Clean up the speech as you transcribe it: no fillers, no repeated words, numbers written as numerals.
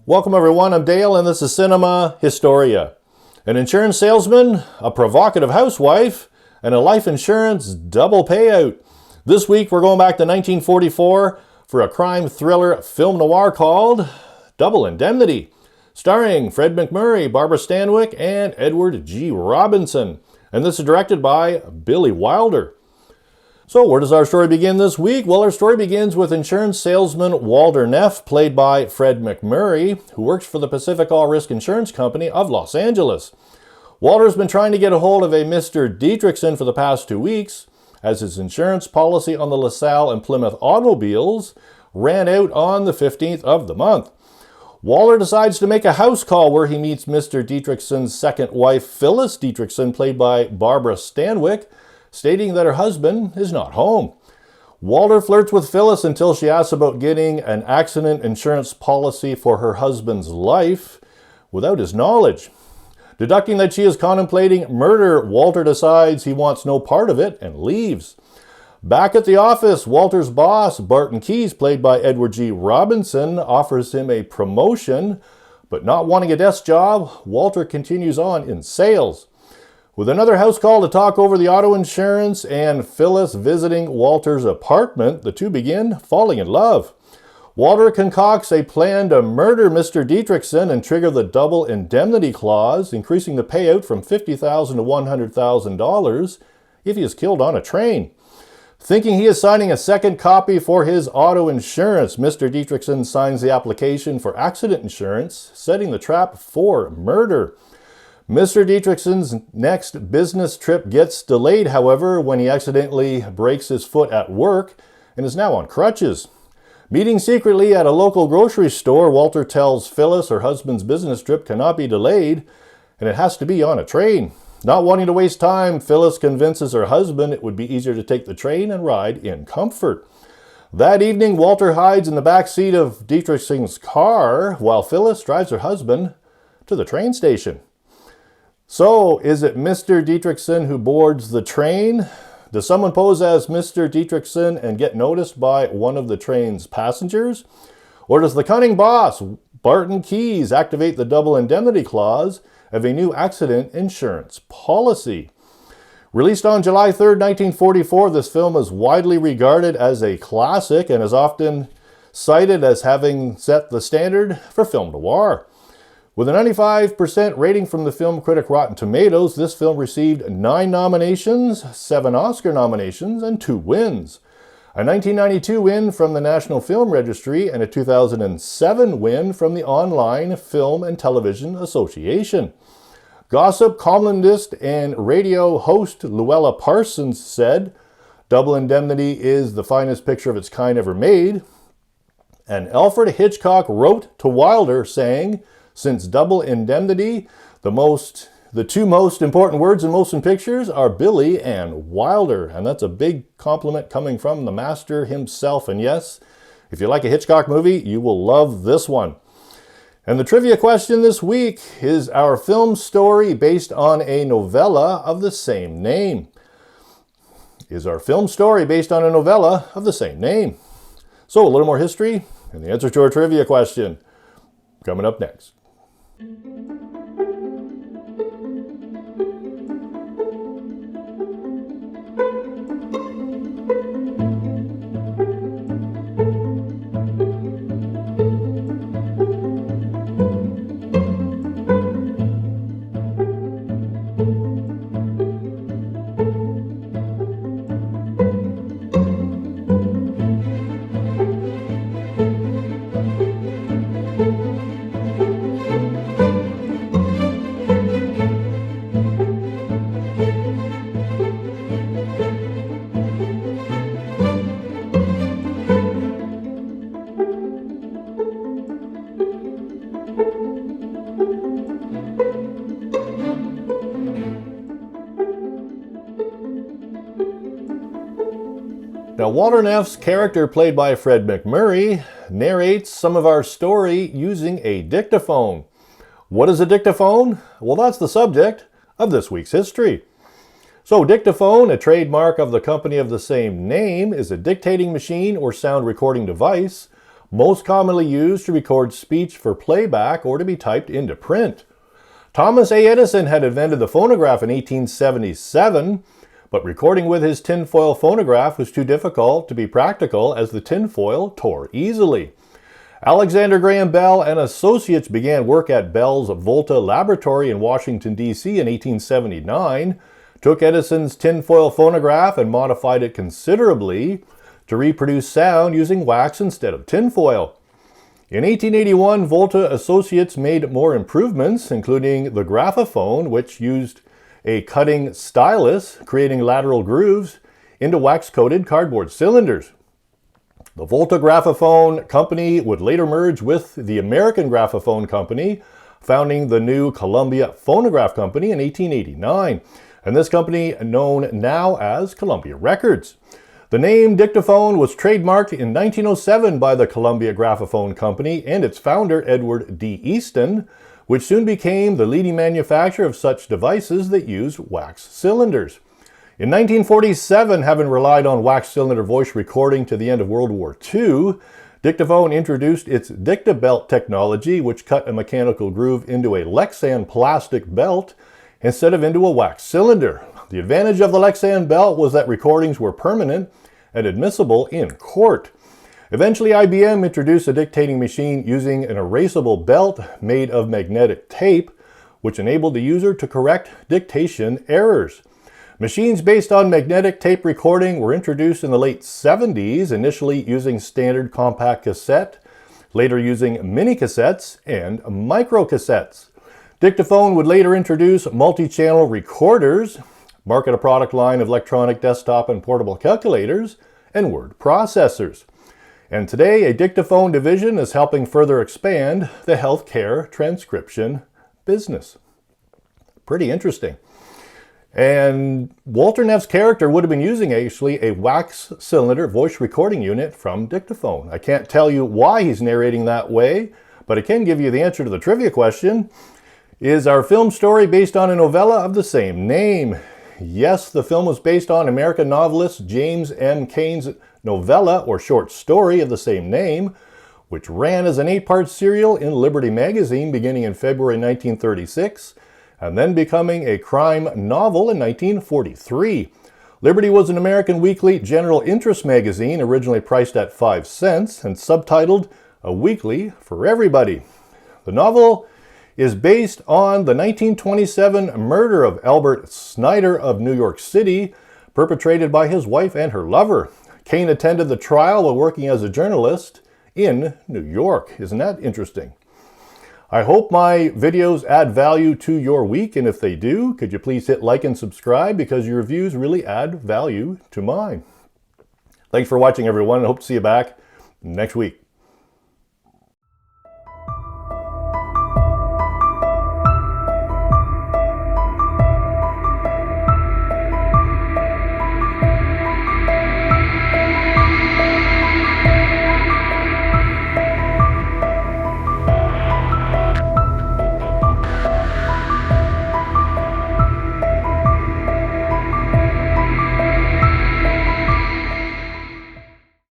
Welcome everyone, I'm Dale and this is Cinema Historia. An insurance salesman, a provocative housewife, and a life insurance double payout. This week we're going back to 1944 for a crime thriller film noir called Double Indemnity, starring Fred MacMurray, Barbara Stanwyck, and Edward G. Robinson. And this is directed by Billy Wilder. So where does our story begin this week? Well, our story begins with insurance salesman Walter Neff, played by Fred MacMurray, who works for the Pacific All Risk Insurance Company of Los Angeles. Walter's been trying to get a hold of a Mr. Dietrichson for the past 2 weeks, as his insurance policy on the LaSalle and Plymouth automobiles ran out on the 15th of the month. Walter decides to make a house call where he meets Mr. Dietrichson's second wife, Phyllis Dietrichson, played by Barbara Stanwyck, stating that her husband is not home. Walter flirts with Phyllis until she asks about getting an accident insurance policy for her husband's life without his knowledge. Deducting that she is contemplating murder, Walter decides he wants no part of it and leaves. Back at the office, Walter's boss, Barton Keyes, played by Edward G. Robinson, offers him a promotion, but not wanting a desk job, Walter continues on in sales. With another house call to talk over the auto insurance and Phyllis visiting Walter's apartment, the two begin falling in love. Walter concocts a plan to murder Mr. Dietrichson and trigger the double indemnity clause, increasing the payout from $50,000 to $100,000 if he is killed on a train. Thinking he is signing a second copy for his auto insurance, Mr. Dietrichson signs the application for accident insurance, setting the trap for murder. Mr. Dietrichson's next business trip gets delayed, however, when he accidentally breaks his foot at work and is now on crutches. Meeting secretly at a local grocery store, Walter tells Phyllis her husband's business trip cannot be delayed and it has to be on a train. Not wanting to waste time, Phyllis convinces her husband it would be easier to take the train and ride in comfort. That evening, Walter hides in the back seat of Dietrichson's car while Phyllis drives her husband to the train station. So, is it Mr. Dietrichson who boards the train? Does someone pose as Mr. Dietrichson and get noticed by one of the train's passengers? Or does the cunning boss, Barton Keyes, activate the double indemnity clause of a new accident insurance policy? Released on July 3rd, 1944, this film is widely regarded as a classic and is often cited as having set the standard for film noir. With a 95% rating from the film critic Rotten Tomatoes, this film received 9 nominations, 7 Oscar nominations, and 2 wins. A 1992 win from the National Film Registry and a 2007 win from the Online Film and Television Association. Gossip columnist and radio host Luella Parsons said, "Double Indemnity is the finest picture of its kind ever made." And Alfred Hitchcock wrote to Wilder saying, "Since Double Indemnity, the two most important words in motion pictures are Billy and Wilder." And that's a big compliment coming from the master himself. And yes, if you like a Hitchcock movie, you will love this one. And the trivia question this week is our film story based on a novella of the same name? Is our film story based on a novella of the same name? So a little more history and the answer to our trivia question coming up next. Now, Walter Neff's character, played by Fred MacMurray, narrates some of our story using a dictaphone. What is a dictaphone? Well, that's the subject of this week's history. So, dictaphone, a trademark of the company of the same name, is a dictating machine or sound recording device most commonly used to record speech for playback or to be typed into print. Thomas A. Edison had invented the phonograph in 1877, but recording with his tinfoil phonograph was too difficult to be practical as the tinfoil tore easily. Alexander Graham Bell and Associates began work at Bell's Volta Laboratory in Washington, D.C. in 1879, took Edison's tinfoil phonograph and modified it considerably to reproduce sound using wax instead of tinfoil. In 1881, Volta Associates made more improvements, including the graphophone, which used a cutting stylus, creating lateral grooves into wax-coated cardboard cylinders. The Volta Graphophone Company would later merge with the American Graphophone Company, founding the new Columbia Phonograph Company in 1889, and this company known now as Columbia Records. The name dictaphone was trademarked in 1907 by the Columbia Graphophone Company and its founder, Edward D. Easton, which soon became the leading manufacturer of such devices that use wax cylinders. In 1947, having relied on wax cylinder voice recording to the end of World War II, Dictaphone introduced its Dictabelt technology, which cut a mechanical groove into a Lexan plastic belt instead of into a wax cylinder. The advantage of the Lexan belt was that recordings were permanent and admissible in court. Eventually, IBM introduced a dictating machine using an erasable belt made of magnetic tape, which enabled the user to correct dictation errors. Machines based on magnetic tape recording were introduced in the late 70s, initially using standard compact cassette, later using mini cassettes and micro cassettes. Dictaphone would later introduce multi-channel recorders, market a product line of electronic desktop and portable calculators, and word processors. And today, a dictaphone division is helping further expand the healthcare transcription business. Pretty interesting. And Walter Neff's character would have been using actually a wax cylinder voice recording unit from Dictaphone. I can't tell you why he's narrating that way, but I can give you the answer to the trivia question. Is our film story based on a novella of the same name? Yes, the film was based on American novelist James M. Cain's novella or short story of the same name, which ran as an 8-part serial in Liberty magazine beginning in February 1936, and then becoming a crime novel in 1943. Liberty was an American weekly general interest magazine originally priced at 5 cents and subtitled A Weekly for Everybody. The novel is based on the 1927 murder of Albert Snyder of New York City, perpetrated by his wife and her lover. Cain attended the trial while working as a journalist in New York. Isn't that interesting? I hope my videos add value to your week, and if they do, could you please hit like and subscribe because your reviews really add value to mine. Thanks for watching, everyone. I hope to see you back next week.